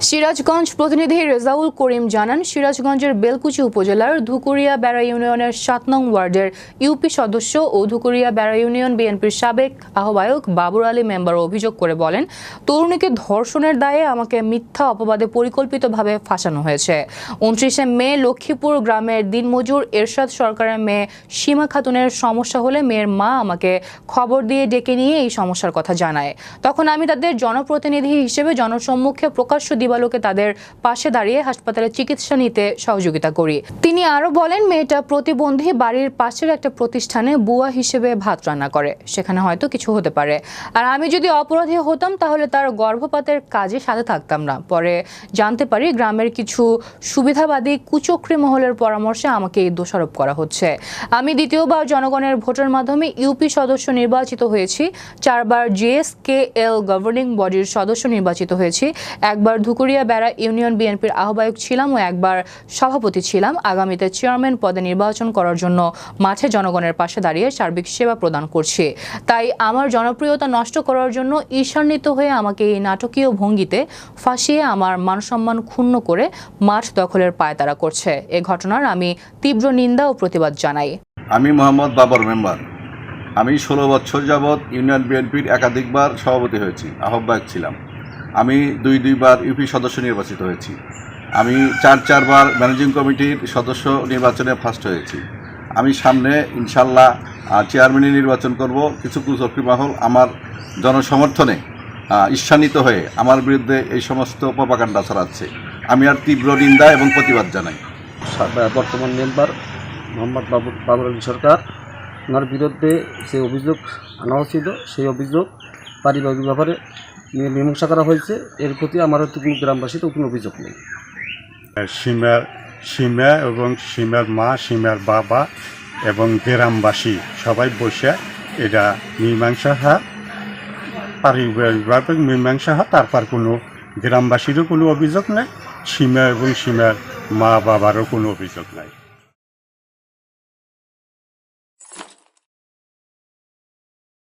সিরাজগঞ্জ প্রতিনিধি রেজাউল করিম জানান, সিরাজগঞ্জের বেলকুচি উপজেলার ধুকুরিয়া বেড়া ইউনিয়নের ৭ নং ওয়ার্ডের ইউপি সদস্য ও ধুকুরিয়া বেড়া ইউনিয়ন বিএনপির সাবেক আহ্বায়ক বাবুর আলী মেম্বার অভিযোগ করে বলেন, তরুণীকে ধর্ষণের দায়ে আমাকে মিথ্যা অপবাদে পরিকল্পিতভাবে ফাঁসানো হয়েছে। ২৯শে মে লক্ষ্মীপুর গ্রামের দিনমজুর এরশাদ সরকারের মেয়ে সীমা খাতুনের সমস্যা হলে মেয়ের মা আমাকে খবর দিয়ে ডেকে নিয়ে এই সমস্যার কথা জানায়। তখন আমি তাদের জনপ্রতিনিধি হিসেবে জনসম্মুখে প্রকাশ্য দিবালোকে তাদের পাশে দাঁড়িয়ে হাসপাতালে চিকিৎসা নিতে সহযোগিতা করি। তিনি আরো বলেন, মেয়েটা প্রতিবন্ধী, বাড়ির পাশের একটা প্রতিষ্ঠানে বুয়া হিসেবে ভাত রান্না করে, সেখানে হয়তো কিছু হতে পারে। আর আমি যদি অপরাধী হতাম তাহলে তার গর্ভপাতের কাজে সাথে থাকতাম না। পরে জানতে পারি গ্রামের কিছু সুবিধাবাদী কুচক্রী মহলের পরামর্শে আমাকে এই দোষারোপ করা হচ্ছে। আমি দ্বিতীয়বার জনগণের ভোটের মাধ্যমে ইউপি সদস্য নির্বাচিত হয়েছি, 4বার JSKL গভর্নিং বডির সদস্য নির্বাচিত হয়েছি, একবার ধুকুরিয়া বেড়া ইউনিয়ন বিএনপির আহ্বায়ক ছিলাম ও একবার সভাপতি ছিলাম। আগামীতে চেয়ারম্যান পদে নির্বাচন করার জন্য মাঠে জনগণের পাশে দাঁড়িয়ে সার্বিক সেবা প্রদান করছি। তাই আমার জনপ্রিয়তা নষ্ট করার জন্য ঈর্ষান্বিত হয়ে আমাকে এই নাটকীয় ভঙ্গিতে ফাঁসিয়ে আমার মানসম্মান ক্ষুণ্ণ করে মাঠ দখলের পায়তারা করছে। এ ঘটনার আমি তীব্র নিন্দা ও প্রতিবাদ জানাই। আমি মোহাম্মদ বাবর মেম্বার। আমি 16 বছর যাবৎ ইউনিয়ন বিএনপির একাধিকবার সভাপতি হয়েছি, আহ্বায়ক ছিলাম। আমি দুইবার ইউপি সদস্য নির্বাচিত হয়েছি। আমি 4বার ম্যানেজিং কমিটির সদস্য নির্বাচনে ফার্স্ট হয়েছি। আমি সামনে ইনশাল্লাহ চেয়ারম্যানের নির্বাচন করব। কিছু কুচক্রী মহল আমার জনসমর্থনে ঈর্ষান্বিত হয়ে আমার বিরুদ্ধে এই সমস্ত প্রপাগান্ডা ছড়াচ্ছে। আমি আর তীব্র নিন্দা এবং প্রতিবাদ জানাই। বর্তমান মেম্বার মোহাম্মদ বাবুর আলী সরকার, ওনার বিরুদ্ধে যে অভিযোগ আনা হয়েছিল সেই অভিযোগ পারিবারিক ব্যাপারে মীমাংসা করা হয়েছে। এর প্রতি আমার হয়তো কোনো গ্রামবাসীর কোনো অভিযোগ নেই। সীমা এবং সীমার মা, সীমার বাবা এবং গ্রামবাসী সবাই বসে এটা মীমাংসা হয়, পারিবারিকভাবে মীমাংসা হয়। তারপর কোনো গ্রামবাসীরও কোনো অভিযোগ নেই, সীমা এবং সীমার মা বাবারও কোনো অভিযোগ নাই।